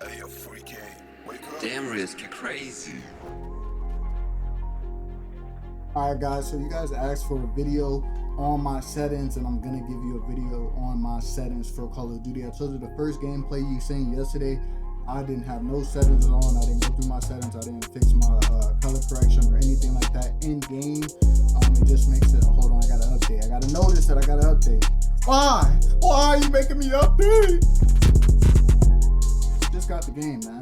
Hey, you freaky. Wake up. Damn risk, you're crazy. Alright guys, so you guys asked for a video on my settings, and I'm gonna give you a video on my settings for Call of Duty. I told you the first gameplay you seen yesterday, I didn't have no settings on. I didn't go through my settings. I didn't fix my color correction or anything like that in game. It just makes it, hold on, I gotta update. I gotta notice that I gotta update. Why are you making me update? Just got the game, man.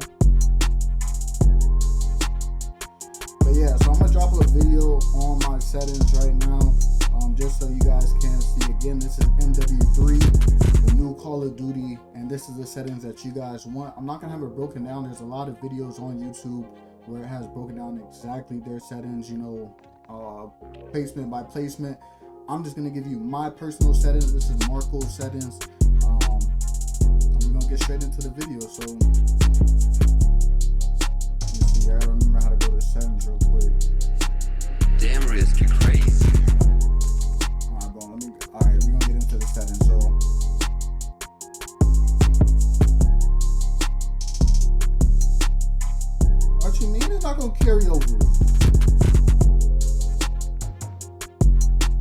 But yeah, so I'm gonna drop a video on my settings right now, just so you guys can see. Again, this is MW3, the new Call of Duty, and this is the settings that you guys want. I'm not gonna have it broken down. There's a lot of videos on YouTube where it has broken down exactly their settings, you know, placement by placement. I'm just gonna give you my personal settings. This is Marco's settings. We're gonna get straight into the video. So let me see, I gotta remember how to go to settings real quick. Damn risk, you're crazy. Alright, bro, alright, we're gonna get into the settings. So what you mean it's not gonna carry over?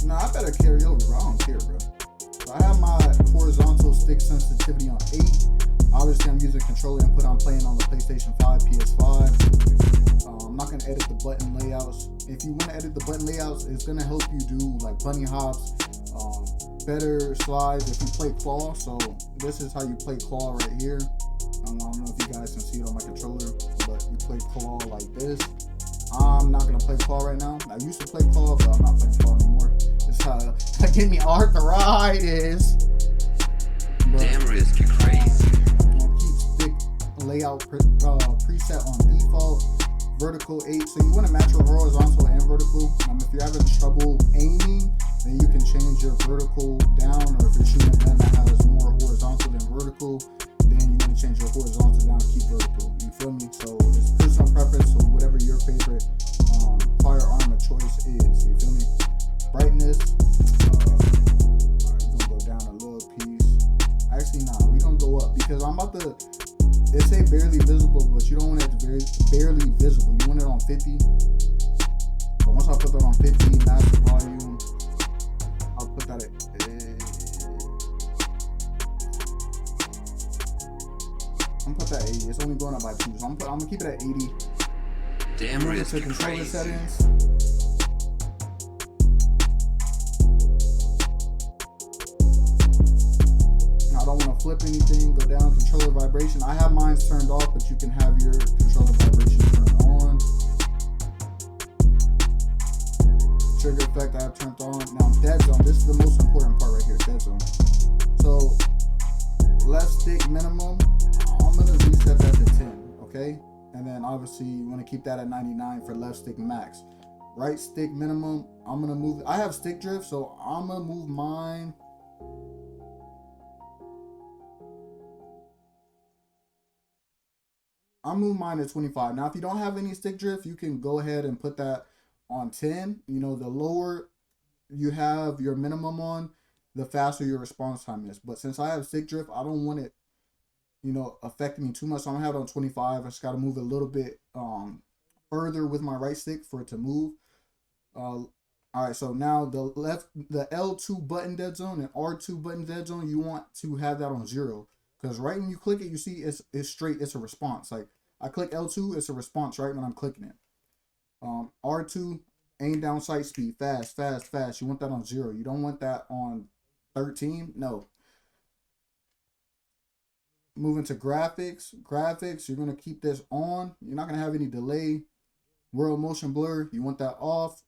Nah, I better carry over, bro. I don't care, bro. So I have my horizontal stick sensitivity on 8. Obviously, I'm using controller input. I'm playing on the PlayStation 5, PS5. I'm not going to edit the button layouts. If you want to edit the button layouts, it's going to help you do like bunny hops, better slides if you play claw. So this is how you play claw right here. I don't know if you guys can see it on my controller, but you play claw like this. I'm not going to play claw right now. I used to play claw, but I'm not playing claw anymore. It's give me arthritis. But Damn risk, you're crazy. I'm gonna keep stick layout preset on default. Vertical 8. So you want to match your horizontal and vertical. If you're having trouble aiming, then you can change your vertical down, or if you're shooting a gun that has more horizontal than vertical, then you want to change your horizontal down, keep vertical. You feel me? So it's personal preference. So whatever your favorite firearm of choice is, you feel me? Brightness. Alright, we're gonna go down a little piece. Actually, nah, we're gonna go up because I'm about to. They say barely visible, but you don't want it to barely visible. You want it on 50. So once I put that on 50, master volume, I'll put that at. I'm gonna put that at 80. It's only going up by 2, so I'm gonna keep it at 80. Damn risk, To you're controller crazy. settings. I don't want to flip anything. Go down, controller vibration. I have mine turned off, but you can have your controller vibration turned on. Trigger effect I have turned on. Now dead zone. This is the most important part right here. Dead zone. So left stick minimum. I'm gonna reset that to 10. Okay. And then obviously you want to keep that at 99 for left stick max. Right stick minimum, I'm gonna move. I have stick drift, so I'm gonna move mine. I'll move mine to 25. Now, if you don't have any stick drift, you can go ahead and put that on 10. You know, the lower you have your minimum on, the faster your response time is. But since I have stick drift, I don't want it, you know, affecting me too much. So I'm gonna have it on 25. I just gotta move it a little bit further with my right stick for it to move. All right, so now the L2 button dead zone and R2 button dead zone, you want to have that on 0, because right when you click it, you see it's straight. It's a response. Like I click L2, it's a response right when I'm clicking it. R2, aim down sight speed, fast. You want that on 0. You don't want that on 13. No. Moving to graphics. You're gonna keep this on. You're not gonna have any delay. World motion blur, you want that off.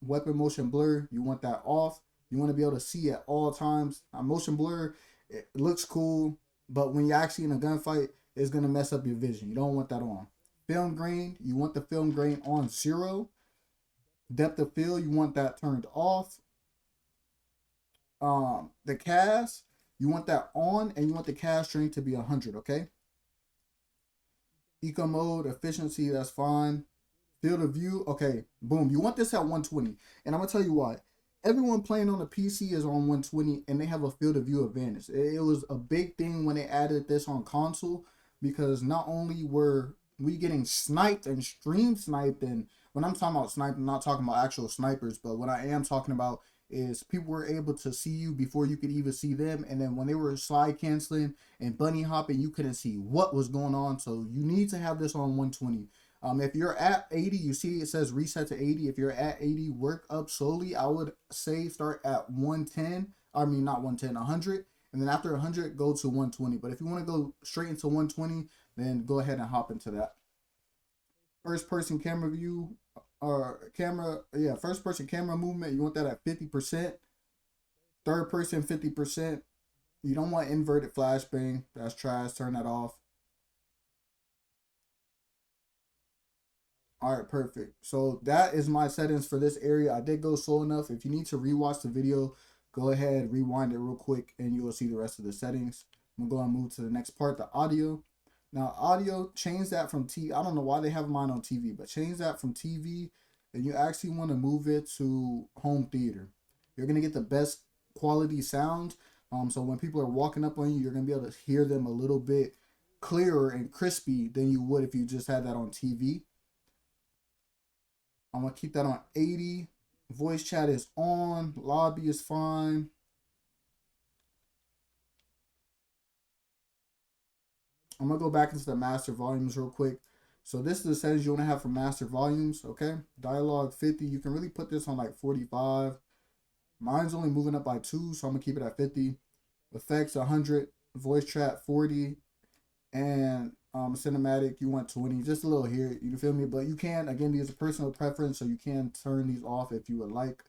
Weapon motion blur, you want that off. You want to be able to see at all times. Motion blur, it looks cool, but when you're actually in a gunfight, it's going to mess up your vision. You don't want that on. Film grain, you want the film grain on 0. Depth of field, you want that turned off. The cast, you want that on, and you want the cast strength to be 100, okay? Eco mode, efficiency, that's fine. Field of view, okay, boom. You want this at 120. And I'm going to tell you why. Everyone playing on the PC is on 120, and they have a field of view advantage. It was a big thing when they added this on console, because not only were we getting sniped and stream sniped, and when I'm talking about sniped, I'm not talking about actual snipers, but what I am talking about is people were able to see you before you could even see them, and then when they were slide canceling and bunny hopping, you couldn't see what was going on. So you need to have this on 120. If you're at 80, you see it says reset to 80. If you're at 80, work up slowly. I would say start at 110. I mean, not 110, 100. And then after 100, go to 120. But if you want to go straight into 120, then go ahead and hop into that. First person camera view, or camera, yeah, first person camera movement, you want that at 50%. Third person, 50%. You don't want inverted flashbang. That's trash. Turn that off. All right, perfect. So that is my settings for this area. I did go slow enough. If you need to rewatch the video, go ahead, rewind it real quick, and you will see the rest of the settings. I'm going to move to the next part, the audio. Now, audio, change that from TV. I don't know why they have mine on TV, but change that from TV, and you actually want to move it to home theater. You're going to get the best quality sound. So when people are walking up on you, you're going to be able to hear them a little bit clearer and crispy than you would if you just had that on TV. I'm going to keep that on 80. Voice chat is on. Lobby is fine. I'm going to go back into the master volumes real quick. So this is the settings you want to have for master volumes, okay? Dialogue 50. You can really put this on like 45. Mine's only moving up by 2, so I'm going to keep it at 50. Effects 100. Voice chat 40. And cinematic, you want 20, just a little here, you feel me? But you can, again, these are personal preference, so you can turn these off if you would like.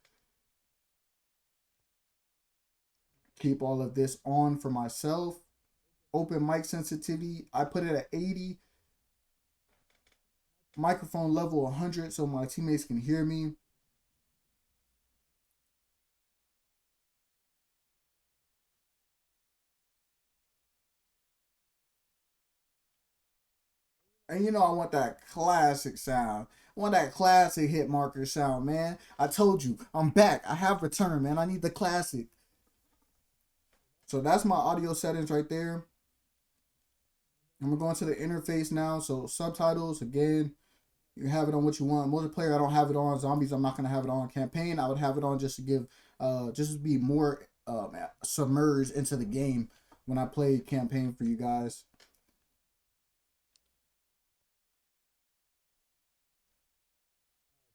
Keep all of this on for myself. Open mic sensitivity, I put it at 80. Microphone level 100, so my teammates can hear me. And you know I want that classic sound. I want that classic hit marker sound, man. I told you, I'm back. I have returned, man. I need the classic. So that's my audio settings right there. I'm going to go into the interface now. So subtitles, again, you have it on what you want. Multiplayer, I don't have it on. Zombies, I'm not going to have it on. Campaign, I would have it on just to give, just to be more submerged into the game when I play campaign for you guys.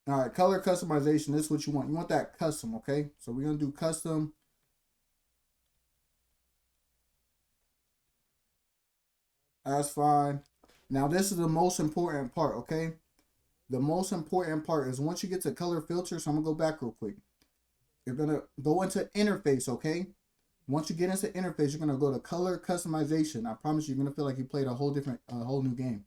All right, color customization. This is what you want. You want that custom, okay? So we're going to do custom. That's fine. Now, this is the most important part, okay? The most important part is once you get to color filter, so I'm going to go back real quick. You're going to go into interface, okay? Once you get into interface, you're going to go to color customization. I promise you're going to feel like you played a whole new game.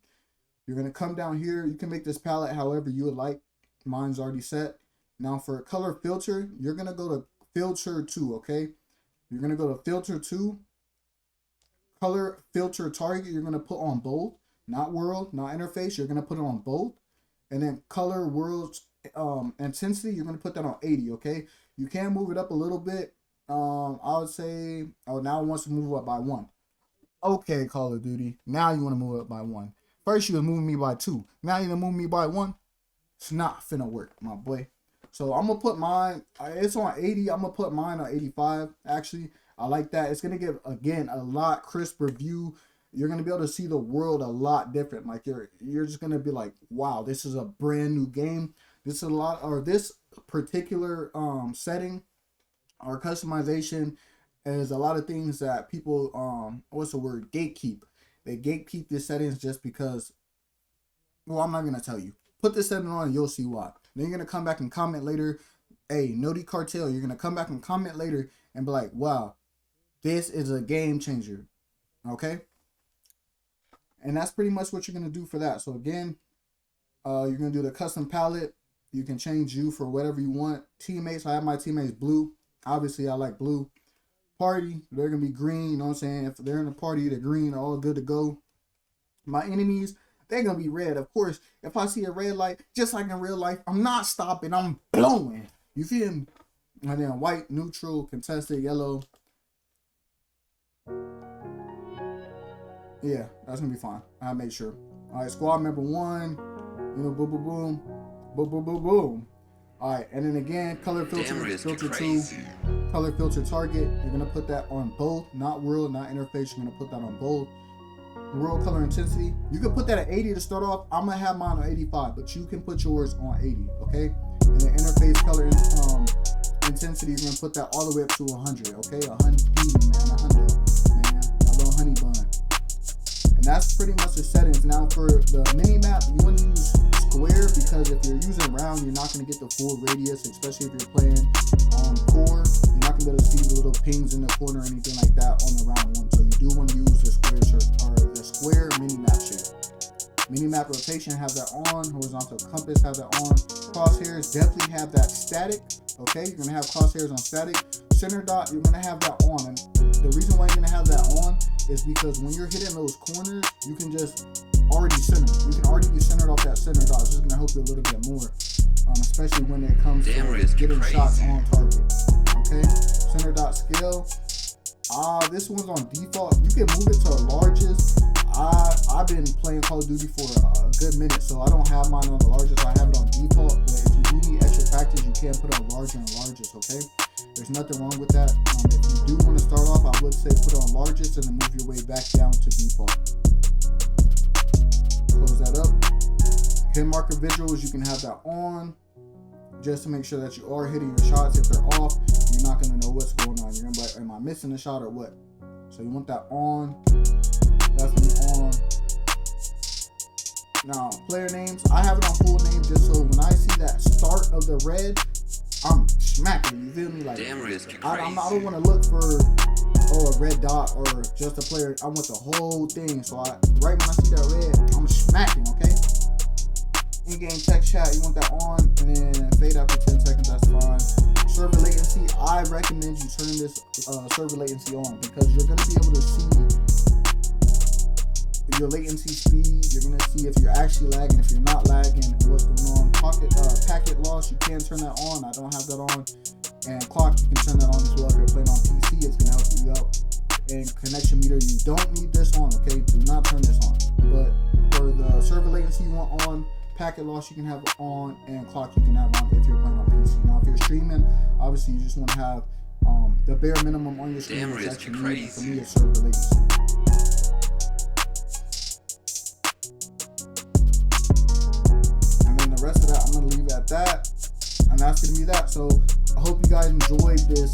You're going to come down here. You can make this palette however you would like. Mine's already set. Now for color filter, you're going to go to filter 2, okay? You're going to go to filter 2. Color filter target, you're going to put on both. Not world, not interface. You're going to put it on both. And then color world intensity, you're going to put that on 80, okay? You can move it up a little bit. I would say, oh, now it wants to move up by 1. Okay, Call of Duty. Now you want to move up by 1. First you were moving me by 2. Now you're going to move me by 1. It's not finna work, my boy. So I'm gonna put mine, it's on 80. I'm gonna put mine on 85. Actually, I like that. It's gonna give, again, a lot crisper view. You're gonna be able to see the world a lot different. Like you're just gonna be like, wow, this is a brand new game. This is a lot, or this particular setting or customization is a lot of things that people what's the word, gatekeep. They gatekeep the settings just because, well, I'm not gonna tell you. Put this setting on and you'll see why. Then you're going to come back and comment later. Hey, Noti Cartel, you're going to come back and comment later and be like, wow, this is a game changer. Okay? And that's pretty much what you're going to do for that. So again, you're going to do the custom palette. You can change you for whatever you want. Teammates, I have my teammates blue. Obviously, I like blue. Party, they're going to be green. You know what I'm saying? If they're in a party, they're green, all good to go. My enemies, they're going to be red. Of course, if I see a red light, just like in real life, I'm not stopping. I'm blowing. You feel me? And then white, neutral, contested, yellow. Yeah, that's gonna be fine. I'll make sure. All right, squad member 1, you know, boom, boom, boom, boom, boom, boom, boom. All right, and then again, color filter, filter 2, color filter target. You're gonna put that on both, not world, not interface. You're gonna put that on both. World color intensity, you can put that at 80 to start off. I'm gonna have mine on 85, but you can put yours on 80, okay? And the interface color intensity, you're gonna put that all the way up to 100, okay? 100, man, 100, man, a little honey bun. And that's pretty much the settings. Now for the mini map, you want to use square, because if you're using round, you're not gonna get the full radius, especially if you're playing on core. You're not gonna be able to see the little pings in the corner or anything like that on the round one. So you do want to use the square square mini map shape. Mini map rotation, have that on. Horizontal compass, have that on. Crosshairs, definitely have that static. Okay, you're gonna have crosshairs on static. Center dot, you're gonna have that on. And the reason why you're gonna have that on is because when you're hitting those corners, you can just already center. You can already be centered off that center dot. It's just gonna help you a little bit more, especially when it comes to getting shots on target. Okay, center dot scale. This one's on default. You can move it to largest. I've been playing Call of Duty for a good minute, so I don't have mine on the largest. I have it on default, but if you do need extra practice, you can put it on larger and largest, okay? There's nothing wrong with that. If you do want to start off, I would say put it on largest and then move your way back down to default. Close that up. Hit marker visuals, you can have that on, just to make sure that you are hitting your shots. If they're off, you're not going to know what's going on. You're going to be like, am I missing a shot or what? So you want that on. That's going to be on. Now, player names, I have it on full name just so when I see that start of the red, I'm smacking. You feel me? Like, I don't want to look for a red dot or just a player. I want the whole thing. So right when I see that red, I'm smacking, okay? In-game text chat, you want that on, and then fade after 10 seconds, that's fine. Server latency, I recommend you turn this server latency on, because you're going to be able to see your latency speed. You're going to see if you're actually lagging, if you're not lagging, and what's going on. Packet loss, you can turn that on. I don't have that on. And clock, you can turn that on as well. If you're playing on PC, it's going to help you out. And connection meter, you don't need this on, okay? Do not turn this on. But for the server latency, you want on. Packet loss you can have on, and clock you can have on if you're playing on PC. Now if you're streaming, obviously you just want to have the bare minimum on your stream. For me, it's server latency. And then the rest of that, I'm going to leave it at that. And that's going to be that. So I hope you guys enjoyed this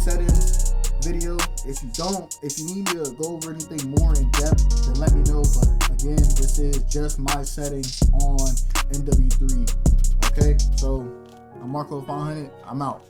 settings video. If you need me to go over anything more in depth, then let me know. But again, this is just my settings on MW3. Okay, so I'm Marco 500. I'm out.